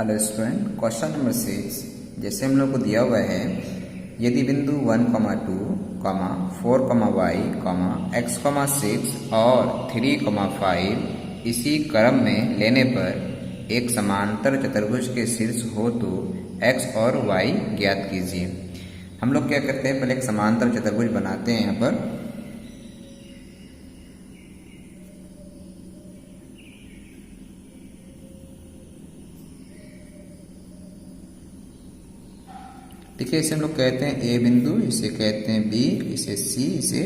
Hello student, question number 6 जैसे हम लोग को दिया हुआ है, यदि बिंदु 1, 2, 4, y, x, 6 और 3, 5 इसी क्रम में लेने पर एक समांतर चतुर्भुज के शीर्ष हो तो x और y ज्ञात कीजिए। हम लोग क्या करते हैं, पहले एक समांतर चतुर्भुज बनाते हैं। यहाँ पर देखिए, इसे हम लोग कहते हैं ए बिंदु, इसे कहते हैं बी, इसे सी, इसे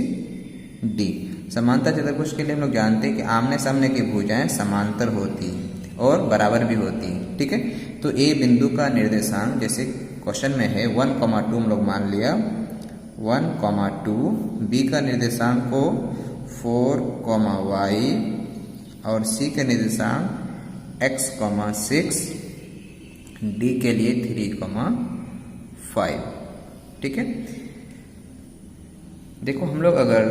डी। समांतर चतुर्भुज के लिए हम लोग जानते हैं कि आमने सामने की भुजाएं समांतर होती है और बराबर भी होती है। ठीक है, तो ए बिंदु का निर्देशांक जैसे क्वेश्चन में है 1, 2 हम लोग मान लिया 1, 2। बी का निर्देशांक को 4, y और सी के निर्देशांक x, 6, डी के लिए 3, 5। ठीक है, देखो हम लोग अगर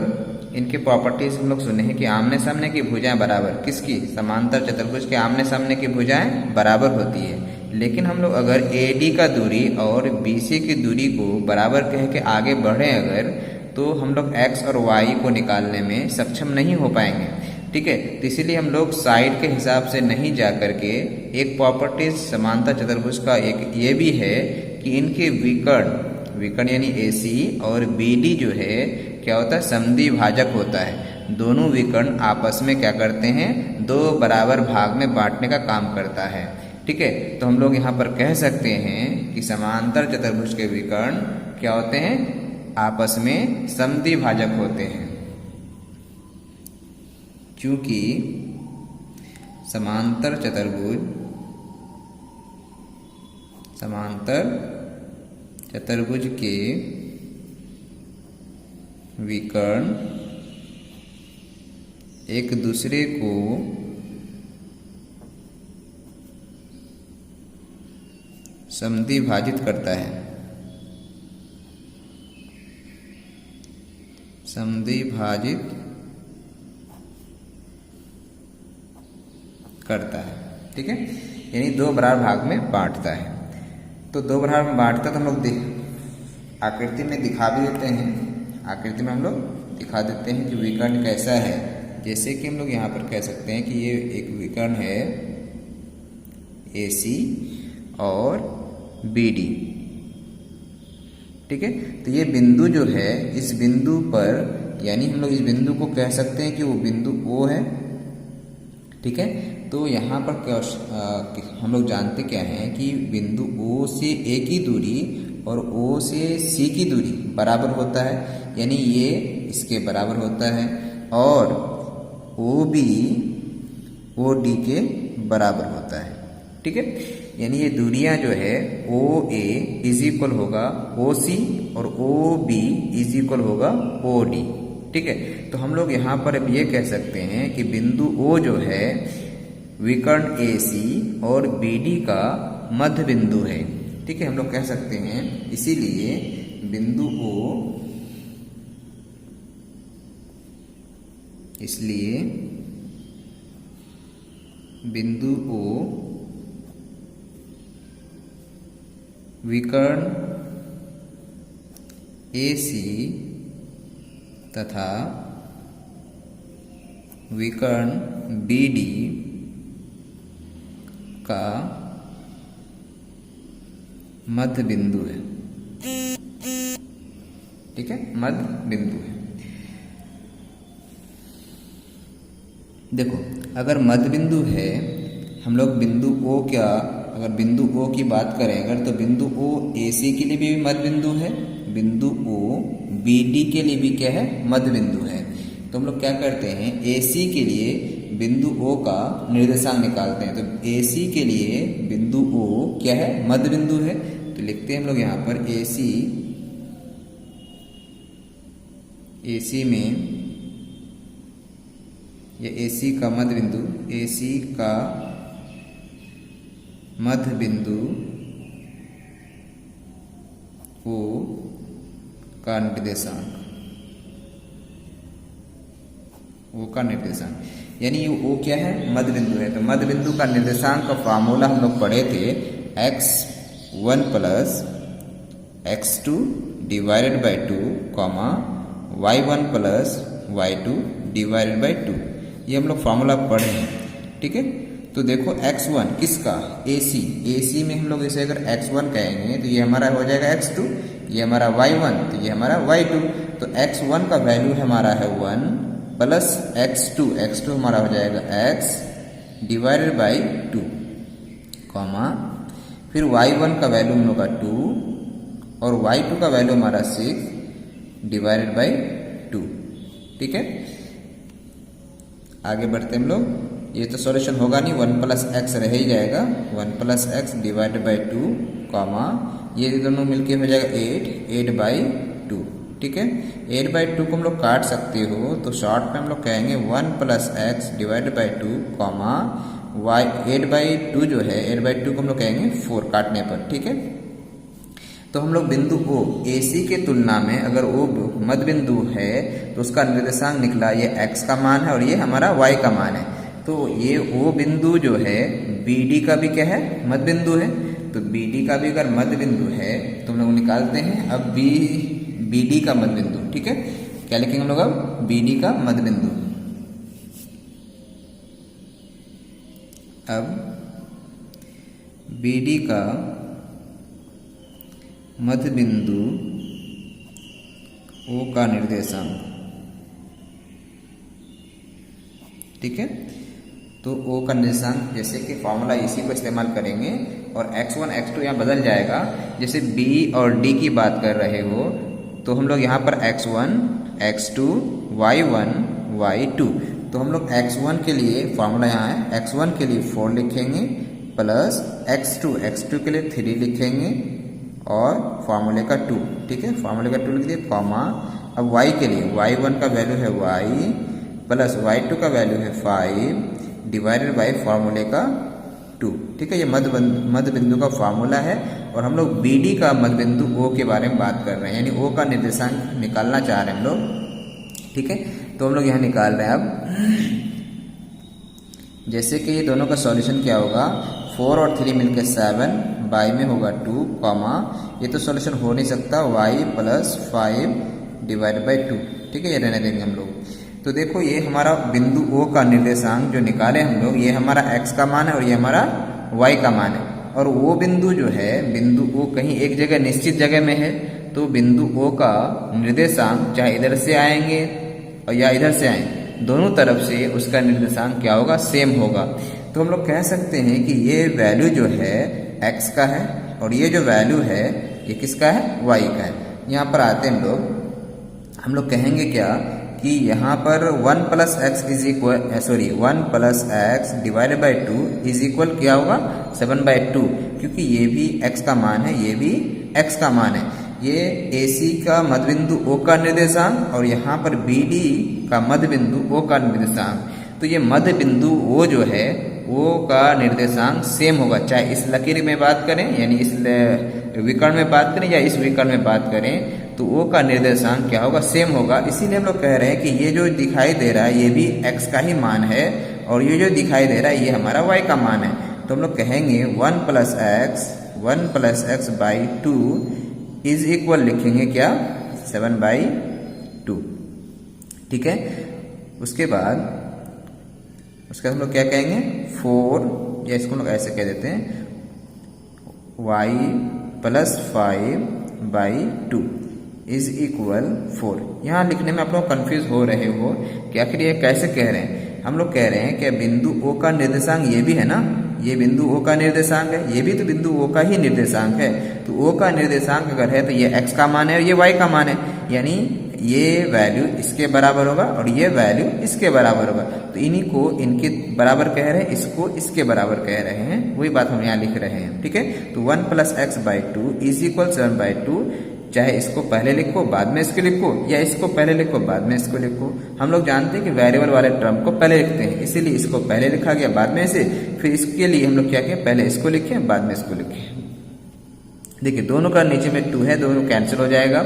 इनके प्रॉपर्टीज हम लोग सुने हैं कि आमने सामने की भुजाएं बराबर, किसकी, समांतर चतुर्भुज के आमने सामने की भुजाएं बराबर होती है। लेकिन हम लोग अगर AD का दूरी और BC की दूरी को बराबर कह के आगे बढ़े अगर, तो हम लोग x और y को निकालने में सक्षम नहीं हो पाएंगे। ठीक है, तो इसीलिए हम लोग साइड के हिसाब से नहीं जा करके एक प्रॉपर्टीज समांतर चतुर्भुज का एक ये भी है कि इनके विकर्ण यानी AC और BD जो है क्या होता है, समद्वि भाजक होता है। दोनों विकर्ण आपस में क्या करते हैं, दो बराबर भाग में बांटने का काम करता है। ठीक है, तो हम लोग यहाँ पर कह सकते हैं कि समांतर चतुर्भुज के विकर्ण क्या होते हैं, आपस में समद्वि भाजक होते हैं। क्योंकि समांतर चतुर्भुज के विकर्ण एक दूसरे को समद्वि भाजित करता है, समद्वि भाजित करता है। ठीक है, यानी दो बराबर भाग में बांटता है। तो दो बराबर में बांटता तो हम लोग आकृति में दिखा भी देते हैं। आकृति में हम लोग दिखा देते हैं कि विकर्ण कैसा है। जैसे कि हम लोग यहाँ पर कह सकते हैं कि ये एक विकर्ण है AC और BD। ठीक है, तो ये बिंदु जो है, इस बिंदु पर यानी हम लोग इस बिंदु को कह सकते हैं कि वो बिंदु O है। ठीक है, तो यहाँ पर हम लोग जानते क्या हैं कि बिंदु O से A की दूरी और O से C की दूरी बराबर होता है, यानी ये इसके बराबर होता है, और OB OD के बराबर होता है। ठीक है, यानी ये दूरियां जो है OA इज इक्वल होगा OC और OB इज इक्वल होगा OD। ठीक है, तो हम लोग यहाँ पर अब ये कह सकते हैं कि बिंदु O जो है विकर्ण AC और BD का मध्य बिंदु है। ठीक है, हम लोग कह सकते हैं, इसीलिए बिंदु O, इसलिए बिंदु O विकर्ण AC तथा विकर्ण BD का मध्य बिंदु है। ठीक है, मध्य बिंदु है। देखो, अगर मध्य बिंदु है, हम लोग बिंदु O क्या, अगर बिंदु O की बात करें अगर, तो बिंदु O AC के लिए भी मध्य बिंदु है, बिंदु O BD के लिए भी क्या है, मध्य बिंदु है। तो हम लोग क्या करते हैं, AC के लिए बिंदु O का निर्देशांक निकालते हैं। तो AC के लिए बिंदु O क्या है, मध्य बिंदु है। तो लिखते हैं हम लोग यहाँ पर AC में या AC का मध्य बिंदु, AC का मध्य बिंदु O का निर्देशांक ओ का निर्देशांक यानी ये ओ क्या है, मध्य बिंदु है। तो मध्य बिंदु का निर्देशांक का फार्मूला हम लोग पढ़े थे x1 plus x2 divided by 2 comma y1 plus y2 divided by 2, ये हम लोग फार्मूला पढ़े हैं, ठीक है। तो देखो x1 किसका, AC में हम लोग इसे अगर x1 कहेंगे तो ये हमारा हो जाएगा x2, ये हमारा y1, तो ये हमारा y2। तो x1 का वैल्यू हमारा है 1 प्लस x2 हमारा हो जाएगा x डिवाइडेड बाई 2 कॉमा फिर y1 का वैल्यू हम लोग का 2 और y2 का वैल्यू हमारा 6 डिवाइडेड बाई 2, ठीक है। आगे बढ़ते हम लोग, ये तो सॉल्यूशन होगा नहीं, 1 प्लस एक्स रह ही जाएगा, 1 plus x divided by 2 comma ये दोनों मिलके हो जाएगा 8 बाई 2, ठीक है। 8 बाई 2 को हम लोग काट सकते हो, तो शॉर्ट में हम लोग कहेंगे 1 plus x divided by 2 comma y 8 by 2 जो है 8 बाई 2 को हम लोग कहेंगे 4 काटने पर, ठीक है। तो हम लोग बिंदु O AC के तुलना में अगर O मध्य बिंदु है तो उसका निर्देशांक निकला ये x का मान है और ये हमारा y का मान है। तो ये O बिंदु जो है BD का भी क्या है, मध्य बिंदु है। तो BD का भी अगर मध्य बिंदु है तो हम लोग निकालते हैं अब BD का मध्य बिंदु, ठीक है। क्या लिखेंगे हम लोग अब, BD का मध्य बिंदु। अब BD का मध्य बिंदु O का निर्देशांक, ठीक है। तो O का निर्देशांक जैसे कि फॉर्मूला इसी को इस्तेमाल करेंगे और x1 x2 यहाँ बदल जाएगा। जैसे B और D की बात कर रहे हो तो हम लोग यहाँ पर x1 x2 y1 y2, तो हम लोग x1 के लिए फॉर्मूला यहाँ है, x1 के लिए 4 लिखेंगे प्लस x2 के लिए 3 लिखेंगे और फार्मूले का 2, ठीक है। फार्मूले का 2 लिख दिए कॉमा अब y के लिए y1 का वैल्यू है y प्लस y2 का वैल्यू है 5 डिवाइडेड बाई फार्मूले का 2, ठीक है। ये मध्य बिंदु का फार्मूला है और हम लोग BD का मध्य बिंदु O के बारे में बात कर रहे हैं, यानी O का निर्देशांक निकालना चाह रहे हैं हम लोग, ठीक है। तो हम लोग यहाँ निकाल रहे हैं। अब जैसे कि ये दोनों का सॉल्यूशन क्या होगा, 4 और 3 मिलकर 7 बाई में होगा 2 कॉमा ये तो सॉल्यूशन हो नहीं सकता y प्लस 5 डिवाइड बाई 2, ठीक है। ये रहने देंगे हम लोग। तो देखो ये हमारा बिंदु O का निर्देशांक जो निकाले हम लोग, ये हमारा x का मान है और ये हमारा y का मान है। और वो बिंदु जो है, बिंदु O कहीं एक जगह निश्चित जगह में है, तो बिंदु O का निर्देशांक चाहे इधर से आएंगे और या इधर से आएंगे, दोनों तरफ से उसका निर्देशांक क्या होगा, सेम होगा। तो हम लोग कह सकते हैं कि ये वैल्यू जो है x का है और ये जो वैल्यू है ये किसका है, y का है। यहाँ पर आते हैं हम लोग कहेंगे क्या कि यहाँ पर 1 plus x is equal 1 plus x divided by 2 is equal क्या होगा 7 बाई 2, क्योंकि ये भी x का मान है, ये भी x का मान है। ये AC का मध्य बिंदु O का निर्देशांक और यहाँ पर BD का मध्य बिंदु O का निर्देशांक। तो ये मध्य बिंदु O जो है O का निर्देशांक सेम होगा, चाहे इस लकीर में बात करें यानी इस विकर्ण में बात करें या इस विकर्ण में बात करें, तो O का निर्देशांक क्या होगा, सेम होगा। इसीलिए हम लोग कह रहे हैं कि ये जो दिखाई दे रहा है ये भी x का ही मान है और ये जो दिखाई दे रहा है ये हमारा y का मान है। तो हम लोग कहेंगे 1 plus x by 2 is equal लिखेंगे क्या 7 बाई 2, ठीक है। उसके बाद हम लोग क्या कहेंगे 4, या इसको हम लोग ऐसे कह देते हैं y plus 5 by 2 is equal 4। यहाँ लिखने में आप लोग कंफ्यूज हो रहे हो कि आखिर ये कैसे कह रहे हैं। हम लोग कह रहे हैं कि बिंदु O का निर्देशांक ये भी है ना, ये बिंदु O का निर्देशांक है, ये भी तो बिंदु O का ही निर्देशांक है। तो O का निर्देशांक अगर है तो ये x का मान है और ये y का मान है, यानी ये वैल्यू इसके बराबर होगा और ये वैल्यू इसके बराबर होगा। तो इन्हीं को इनके बराबर कह रहे हैं, इसको इसके बराबर कह रहे हैं, वही बात हम यहाँ लिख रहे हैं, ठीक है। तो 1 plus x by 2 is equal 7 by 2, चाहे इसको पहले लिखो बाद में इसको लिखो या इसको पहले लिखो बाद में इसको लिखो। हम लोग जानते हैं कि वेरिएबल वाले टर्म को पहले लिखते हैं, इसीलिए इसको पहले लिखा गया बाद में इसे, फिर इसके लिए हम लोग क्या किए, पहले इसको लिखे बाद में इसको लिखे। देखिए दोनों का नीचे में 2 है, दोनों कैंसिल हो जाएगा।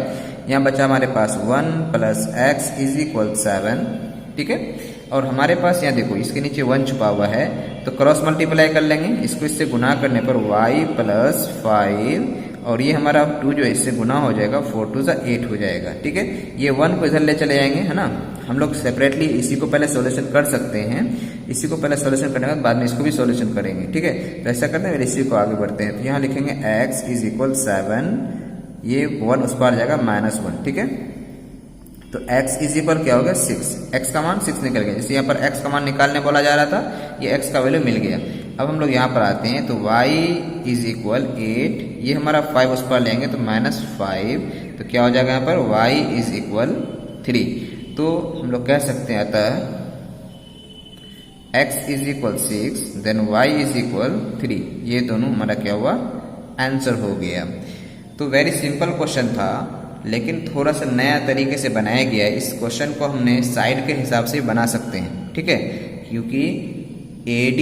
यहाँ बचा हमारे पास 1 प्लस एक्स इज इक्वल 7 ठीक है। और हमारे पास यहाँ देखो इसके नीचे 1 छुपा हुआ है, तो क्रॉस मल्टीप्लाई कर लेंगे, इसको इससे गुना करने पर y प्लस 5 और ये हमारा 2 जो है इससे गुना हो जाएगा, 4 2 8 हो जाएगा, ठीक है। ये 1 को इधर ले चले जाएंगे, है ना। हम लोग सेपरेटली इसी को पहले सॉल्यूशन कर सकते हैं, इसी को पहले सॉल्यूशन करने के बाद में इसको भी सॉल्यूशन करेंगे, ठीक है। तो ऐसा करते हैं, फिर इसी को आगे बढ़ते हैं। तो यहाँ लिखेंगे x इज इक्वल 7, ये 1 उस पार जाएगा -1, ठीक है। तो x इज इक्वल क्या हो गया 6, x का मान 6 निकल गया। जैसे यहाँ पर x का मान निकालने बोला जा रहा था, ये x का वैल्यू मिल गया। अब हम लोग यहाँ पर आते हैं, तो y इज इक्वल 8, ये हमारा 5 उस पर लेंगे तो -5, तो क्या हो जाएगा यहाँ पर y इज इक्वल 3। तो हम लोग कह सकते हैं अतः x is equal 6 then y is equal 3, ये दोनों हमारा क्या हुआ आंसर हो गया। तो वेरी सिंपल क्वेश्चन था, लेकिन थोड़ा सा नया तरीके से बनाया गया है। इस क्वेश्चन को हमने साइड के हिसाब से बना सकते हैं, ठीक है, क्योंकि AD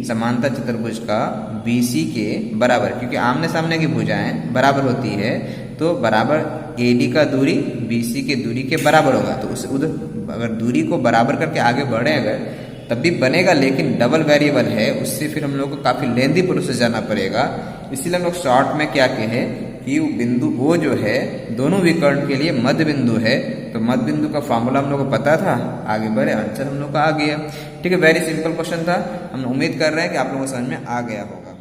समांतर चतुर्भुज का BC के बराबर, क्योंकि आमने सामने की भुजाएं बराबर होती है, तो बराबर AD का दूरी BC के दूरी के बराबर होगा। तो उस उधर अगर दूरी को बराबर करके आगे बढ़े अगर तब भी बनेगा, लेकिन डबल वेरिएबल है, उससे फिर हम लोग को काफी लेंदी प्रोसेस जाना पड़ेगा। इसीलिए हम लोग शॉर्ट में क्या कहे कि बिंदु O जो है दोनों विकर्ण के लिए मध्य बिंदु है। तो मध्य बिंदु का फॉर्मूला हम लोग को पता था, आगे बढ़े, आंसर हम लोग का आ गया, ठीक है। वेरी सिंपल क्वेश्चन था, हम उम्मीद कर रहे हैं कि आप लोगों को समझ में आ गया होगा।